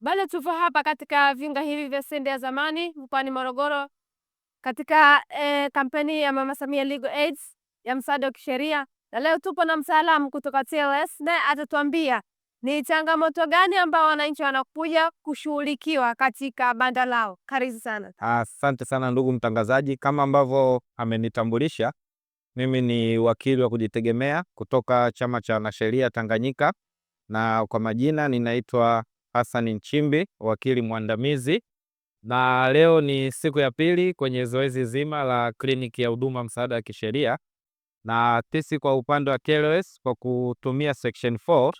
Bado tupo hapa katika viunga hivi vya stendi ya zamani mkoani Morogoro katika kampeni ya Mama Samia Legal Aid ya msaada wa kisheria, na leo tupo na mtaalamu kutoka TLS naye atatuambia ni changamoto gani ambao wananchi wanakuja kushughulikiwa katika banda lao. Karibu sana. Asante sana ndugu mtangazaji, kama ambavyo amenitambulisha, mimi ni wakili wa kujitegemea kutoka Chama cha Wanasheria Tanganyika, na kwa majina ninaitwa Hassan Nchimbi, wakili mwandamizi, na leo ni siku ya pili kwenye zoezi zima la kliniki ya huduma msaada wa kisheria, na sisi kwa upande wa TLS kwa kutumia section 4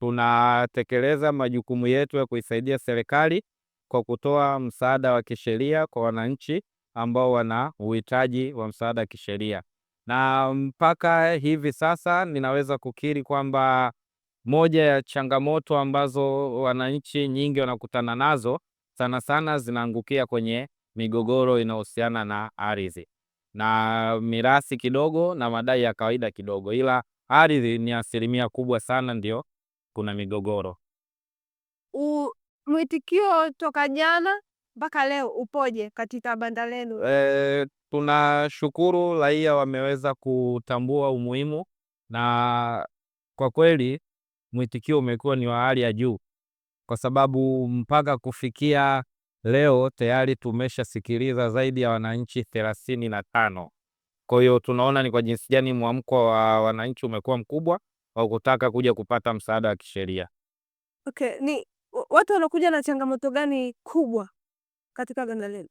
tunatekeleza majukumu yetu ya kuisaidia serikali kwa kutoa msaada wa kisheria kwa wananchi ambao wana uhitaji wa msaada wa kisheria. Na mpaka hivi sasa ninaweza kukiri kwamba moja ya changamoto ambazo wananchi nyingi wanakutana nazo sana sana zinaangukia kwenye migogoro inayohusiana na ardhi na mirathi kidogo na madai ya kawaida kidogo, ila ardhi ni asilimia kubwa sana ndio kuna migogoro. Mwitikio toka jana mpaka leo upoje katika banda lenu? Tunashukuru raia wameweza kutambua umuhimu, na kwa kweli mwitikio umekuwa ni wa hali ya juu, kwa sababu mpaka kufikia leo tayari tumeshasikiliza zaidi ya wananchi 35. Kwa hiyo tunaona ni kwa jinsi gani mwamko wa wananchi umekuwa mkubwa wa kutaka kuja kupata msaada wa kisheria. Okay, ni watu wanakuja na changamoto gani kubwa katika banda lenu?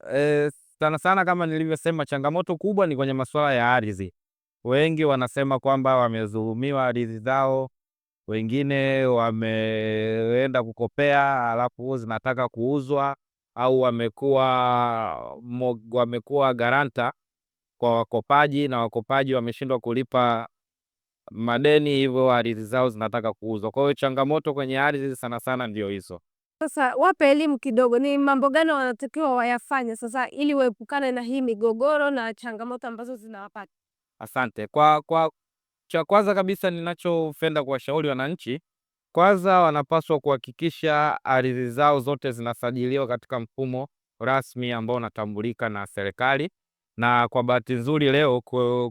Sana sana kama nilivyosema, changamoto kubwa ni kwenye masuala ya ardhi. Wengi wanasema kwamba wamedhulumiwa ardhi zao, wengine wameenda kukopea alafu zinataka kuuzwa, au wamekuwa garanta kwa wakopaji na wakopaji wameshindwa kulipa madeni, hivyo ardhi zao zinataka kuuzwa. Kwa hiyo changamoto kwenye ardhi sana sana ndio hizo. Sasa wape elimu kidogo, ni mambo gani wanatakiwa wayafanye sasa ili waepukane na hii migogoro na changamoto ambazo zinawapata? Asante. Kwa cha kwanza kabisa ninachopenda kuwashauri wananchi, kwanza wanapaswa kuhakikisha ardhi zao zote zinasajiliwa katika mfumo rasmi ambao unatambulika na serikali. Na kwa bahati nzuri leo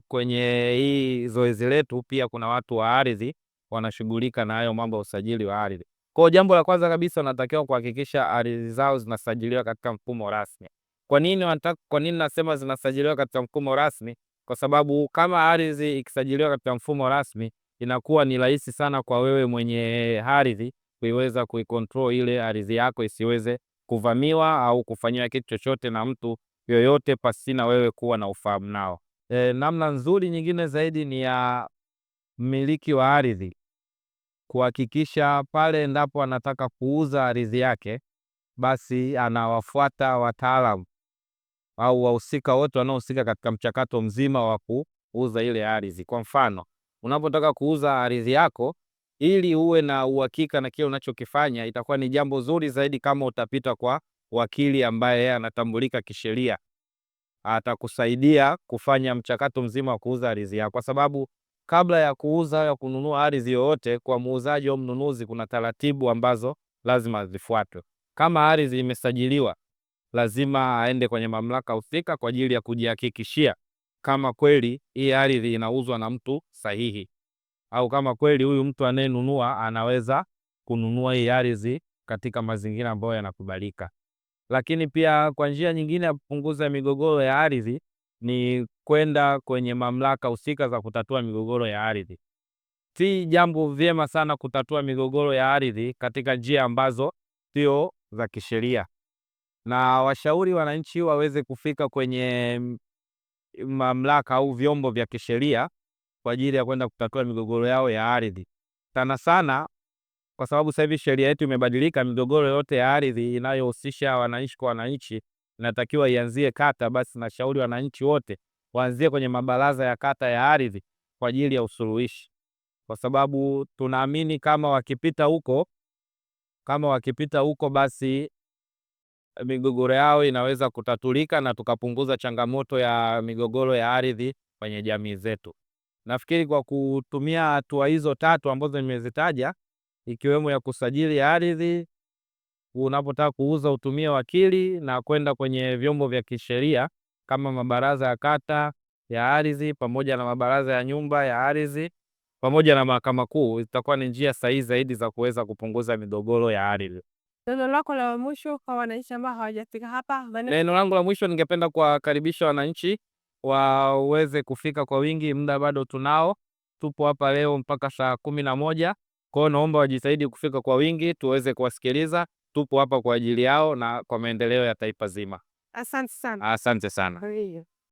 kwenye hii zoezi letu pia kuna watu wa ardhi wanashughulika na hayo mambo ya usajili wa ardhi. Kwa jambo la kwanza kabisa wanatakiwa kuhakikisha ardhi zao zinasajiliwa katika mfumo rasmi. Kwa nini nasema zinasajiliwa katika mfumo rasmi? Kwa sababu kama ardhi ikisajiliwa katika mfumo rasmi, inakuwa ni rahisi sana kwa wewe mwenye ardhi kuiweza kuikontrol ile ardhi yako isiweze kuvamiwa au kufanyiwa kitu chochote na mtu yoyote pasina wewe kuwa na ufahamu nao. Namna nzuri nyingine zaidi ni ya mmiliki wa ardhi kuhakikisha pale endapo anataka kuuza ardhi yake, basi anawafuata wataalamu au wahusika wote wanaohusika katika mchakato mzima wa kuuza ile ardhi. Kwa mfano, unapotaka kuuza ardhi yako, ili uwe na uhakika na kile unachokifanya, itakuwa ni jambo zuri zaidi kama utapita kwa wakili ambaye yeye anatambulika kisheria. Atakusaidia kufanya mchakato mzima wa kuuza ardhi yako, kwa sababu kabla ya kuuza au kununua ardhi yoyote kwa muuzaji au mnunuzi, kuna taratibu ambazo lazima zifuatwe. Kama ardhi imesajiliwa, lazima aende kwenye mamlaka husika kwa ajili ya kujihakikishia kama kweli hii ardhi inauzwa na mtu sahihi, au kama kweli huyu mtu anayenunua anaweza kununua hii ardhi katika mazingira ambayo yanakubalika. Lakini pia kwa njia nyingine ya kupunguza migogoro ya ardhi ni kwenda kwenye mamlaka husika za kutatua migogoro ya ardhi. Si jambo vyema sana kutatua migogoro ya ardhi katika njia ambazo sio za kisheria, na washauri wananchi waweze kufika kwenye mamlaka au vyombo vya kisheria kwa ajili ya kwenda kutatua migogoro yao ya ardhi. Sana sana kwa sababu sasa hivi sheria yetu imebadilika, migogoro yote ya ardhi inayohusisha wananchi kwa wananchi inatakiwa ianzie kata. Basi nashauri wananchi wote waanzie kwenye mabaraza ya kata ya ardhi kwa ajili ya usuluhishi, kwa sababu tunaamini kama wakipita huko basi migogoro yao inaweza kutatulika na tukapunguza changamoto ya migogoro ya ardhi kwenye jamii zetu. Nafikiri kwa kutumia hatua hizo tatu ambazo nimezitaja, ikiwemo ya kusajili ardhi, unapotaka kuuza utumie wakili na kwenda kwenye vyombo vya kisheria kama mabaraza ya kata ya ardhi pamoja na mabaraza ya nyumba ya ardhi pamoja na mahakama kuu. Itakuwa ni njia sahihi zaidi za kuweza kupunguza migogoro ya ardhi. Neno lako la mwisho kwa wananchi ambao hawajafika hapa? Neno langu la mwisho, ningependa kuwakaribisha wananchi waweze kufika kwa wingi. Muda bado tunao, tupo hapa leo mpaka saa 11. Kwa hiyo naomba wajitahidi kufika kwa wingi tuweze kuwasikiliza. Tupo hapa kwa ajili yao na kwa maendeleo ya taifa zima. Asante sana. Asante sana.